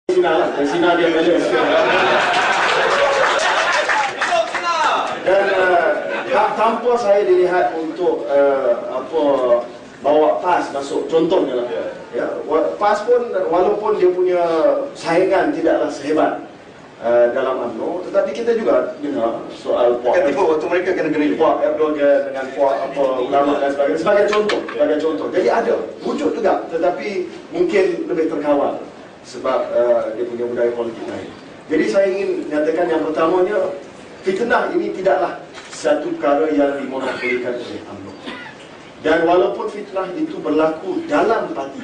Dari Sina dia balance. Dan tanpa saya dilihat untuk bawa PAS masuk, contohnya lah ya, PAS pun walaupun dia punya saingan tidaklah sehebat dalam UMNO, tetapi kita juga dengar soal Puak waktu mereka kena gerilya, Puak Erdogan dengan Puak ulama dan sebagainya, sebagai contoh. Jadi ada wujud juga, tetapi mungkin lebih terkawal sebab dia punya budaya politik lain. Jadi saya ingin nyatakan yang pertamanya, fitnah ini tidaklah satu perkara yang dimonopolikan oleh UMNO. Dan walaupun fitnah itu berlaku dalam parti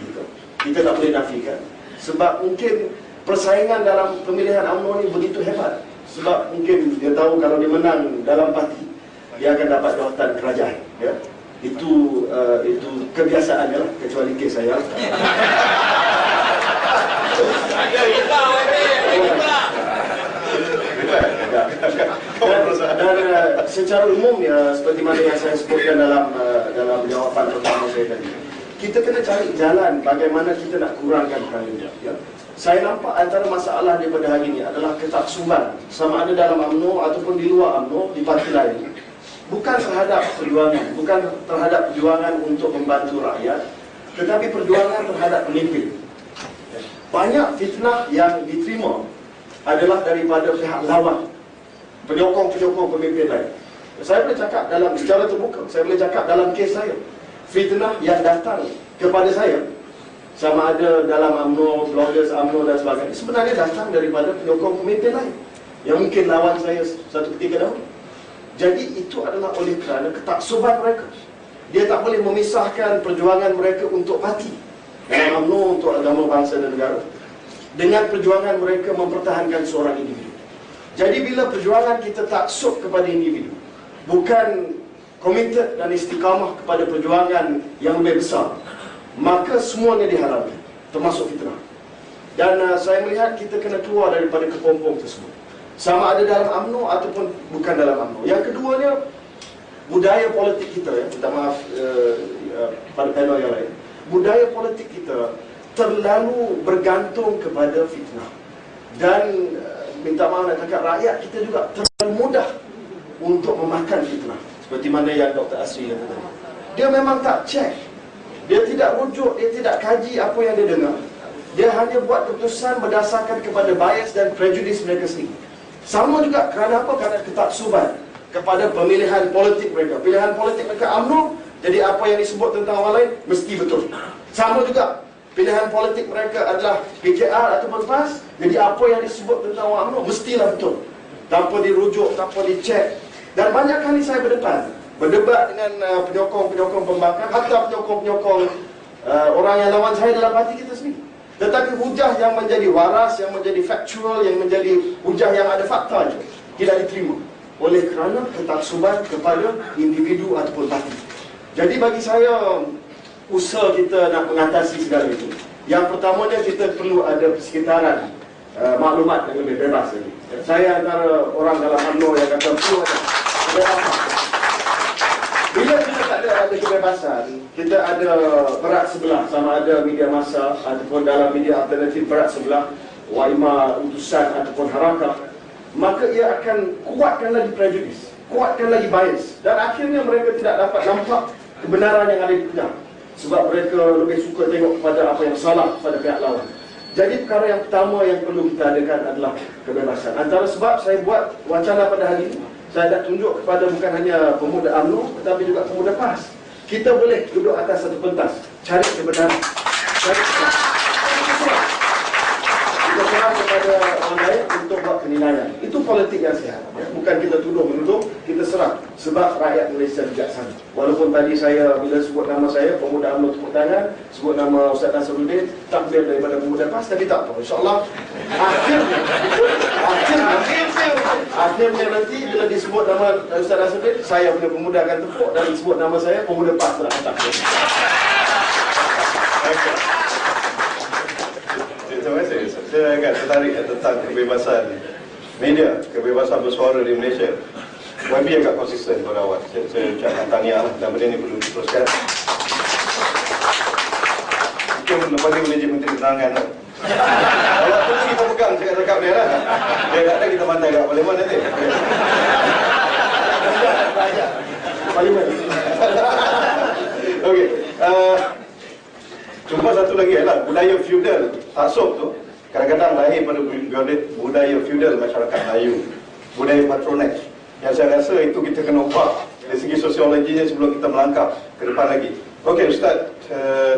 kita tak boleh nafikan. Sebab mungkin persaingan dalam pemilihan UMNO ini begitu hebat. Sebab mungkin dia tahu kalau dia menang dalam parti, dia akan dapat jawatan kerajaan. Ya? Itu kebiasaannya lah, kecuali kes saya. Dan secara umum ya, seperti mana yang saya sebutkan dalam jawapan pertama saya tadi, kita kena cari jalan bagaimana kita nak kurangkan perkara ini. Ya. Saya nampak antara masalah daripada hari ini adalah ketaksuban, sama ada dalam UMNO ataupun di luar UMNO, di parti lain, bukan terhadap perjuangan, bukan terhadap perjuangan untuk membantu rakyat, tetapi perjuangan terhadap pemimpin. Banyak fitnah yang diterima adalah daripada pihak lawan, penyokong pemimpin lain. Saya boleh cakap secara terbuka, saya boleh cakap dalam kes saya, fitnah yang datang kepada saya, sama ada dalam UMNO, bloggers UMNO dan sebagainya, sebenarnya datang daripada penyokong pemimpin lain yang mungkin lawan saya satu ketika dahulu. Jadi itu adalah oleh kerana ketaksuban mereka. Dia tak boleh memisahkan perjuangan mereka untuk parti, dalam UMNO untuk agama, bangsa dan negara, dengan perjuangan mereka mempertahankan seorang individu. Jadi bila perjuangan kita taksub kepada individu, bukan komited dan istiqamah kepada perjuangan yang lebih besar, maka semuanya dihalangi, termasuk fitnah. Dan saya melihat kita kena keluar daripada kepompong tersebut, sama ada dalam UMNO ataupun bukan dalam UMNO. Yang keduanya, budaya politik kita, ya, minta maaf pada panel yang lain, budaya politik kita terlalu bergantung kepada fitnah. Dan minta maaf nak cakap, rakyat kita juga terlalu mudah untuk memakan fitnah. Seperti mana yang Dr. Asri kata tadi, dia memang tak cek, dia tidak rujuk, dia tidak kaji apa yang dia dengar. Dia hanya buat keputusan berdasarkan kepada bias dan prejudice mereka sendiri. Sama juga kerana apa? Kerana ketaksuban kepada pemilihan politik mereka. Pilihan politik mereka UMNO, jadi apa yang disebut tentang orang lain mesti betul. Sama juga pilihan politik mereka adalah PKR ataupun PAS, jadi apa yang disebut tentang orang UMNO mestilah betul, tanpa dirujuk, tanpa dicek. Dan banyak kali saya berdebat dengan penyokong-penyokong pembangkang, hatta penyokong-penyokong orang yang lawan saya dalam parti kita sendiri. Tetapi hujah yang menjadi waras, yang menjadi factual, yang menjadi hujah yang ada fakta tidak diterima oleh kerana ketaksuban kepada individu ataupun parti. Jadi bagi saya, usaha kita nak mengatasi segala itu, yang pertamanya kita perlu ada persekitaran maklumat yang lebih bebas lagi. Saya antara orang dalam UMNO yang kata perlu ada kebebasan. Bila kita tak ada kebebasan, kita ada berat sebelah, sama ada media massa ataupun dalam media alternatif berat sebelah, waima, utusan ataupun harakah, maka ia akan kuatkan lagi prejudice, kuatkan lagi bias, dan akhirnya mereka tidak dapat nampak kebenaran yang ada di tengah, sebab mereka lebih suka tengok kepada apa yang salah pada pihak lawan. Jadi perkara yang pertama yang perlu kita adakan adalah kebebasan. Antara sebab saya buat wacana pada hari ini, saya nak tunjuk kepada bukan hanya pemuda UMNO tetapi juga pemuda PAS, kita boleh duduk atas satu pentas, cari kebenaran, cari kebenaran. Kita serah kepada orang lain untuk buat penilaian. Itu politik yang sihat, ya? Bukan kita tuduh menuduh, kita serah. Sebab rakyat Malaysia bijaksana. Walaupun tadi saya bila sebut nama saya, pemuda UMNO tepuk tangan, sebut nama Ustaz Nasruddin, takbir daripada pemuda PAS, tapi tak apa. InsyaAllah akhirnya nanti bila disebut nama Ustaz Nasruddin, saya punya pemuda akan tepuk, dan disebut nama saya, pemuda PAS pun akan takbir. Terima kasih. Saya agak tertarik tentang kebebasan media, kebebasan bersuara di Malaysia. YB agak konsisten pada awal. Saya ucapkan tahniah lah, dan benda ini perlu diteruskan. Mungkin lepas ni boleh jadi Menteri Penerangan lah. Kalau dia lah. Dia kata kita mantai kat parlimen nanti. Parlimen. Okey. Cuma satu lagi adalah budaya feudal taksub tu kadang-kadang lahir pada budaya feudal masyarakat Melayu, budaya patronage, yang saya rasa itu kita kena ubah dari segi sosiologinya sebelum kita melangkah ke depan lagi. Okey, Ustaz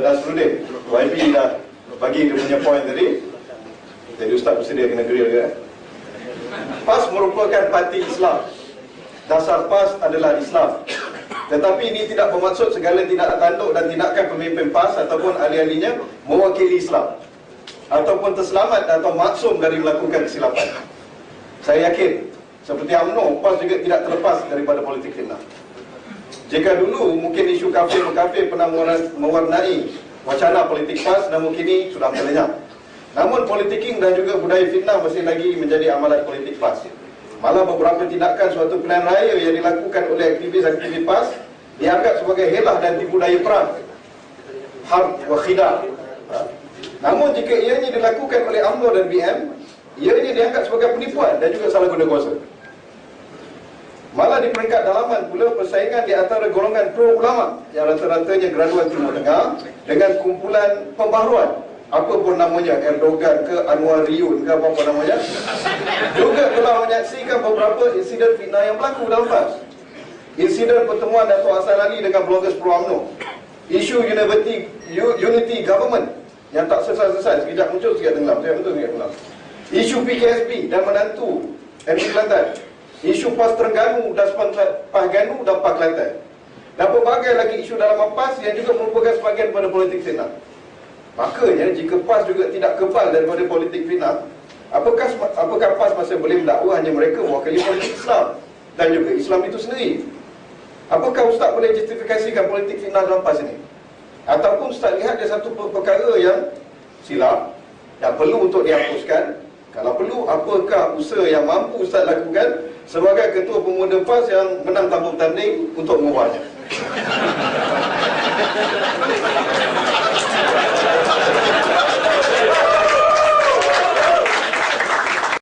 Nasruddin, YB dah bagi dia punya point tadi. Jadi Ustaz mesti dia kena grill ke? PAS merupakan parti Islam. Dasar PAS adalah Islam. Tetapi ini tidak bermaksud segala tindakan tanduk dan tindakan pemimpin PAS ataupun ahli-ahlinya mewakili Islam ataupun terselamat atau maksum dari melakukan kesilapan. Saya yakin seperti UMNO, PAS juga tidak terlepas daripada politik fitnah. Jika dulu mungkin isu kafir-mengkafir pernah mewarnai wacana politik PAS, namun kini sudah terlenyap. Namun politiking dan juga budaya fitnah masih lagi menjadi amalan politik PAS. Malah beberapa tindakan suatu pilihan raya yang dilakukan oleh aktivis-aktivis PAS dianggap sebagai helah dan tipu daya perang, harb wa khida'. Namun jika ianya dilakukan oleh UMNO dan BM, ianya dianggap sebagai penipuan dan juga salah guna kuasa. Malah di peringkat dalaman pula persaingan di antara golongan pro ulama yang rata-ratanya graduan Timur Tengah dengan kumpulan pembaharuan, apa pun namanya, Erdogan ke Anwar Riyun ke apa namanya, juga telah menyaksikan beberapa insiden fitnah yang berlaku dalam PAS. Insiden pertemuan Dato' Hassan Ali dengan bloggers pro UMNO, isu unity government yang tak selesai-selesai, sekejap muncul, sekejap tenggelam, saya betul sekejap tenggelam. Isu PKSB dan menantu MP Kelantan, isu PAS Terengganu dan PAS Ganu dan PAS Kelantan, dan pelbagai lagi isu dalam PAS yang juga merupakan sebahagian daripada politik fitnah. Makanya jika PAS juga tidak kebal daripada politik fitnah, apakah PAS masih boleh mendakwa hanya mereka mewakili politik Islam dan juga Islam itu sendiri? Apakah Ustaz boleh justifikasikan politik fitnah dalam PAS ini? Ataupun Ustaz lihat ada satu perkara yang silap, yang perlu untuk dihapuskan? Kalau perlu, apakah usaha yang mampu Ustaz lakukan sebagai Ketua Pemuda PAS yang menang tabung tanding untuk mengubahnya?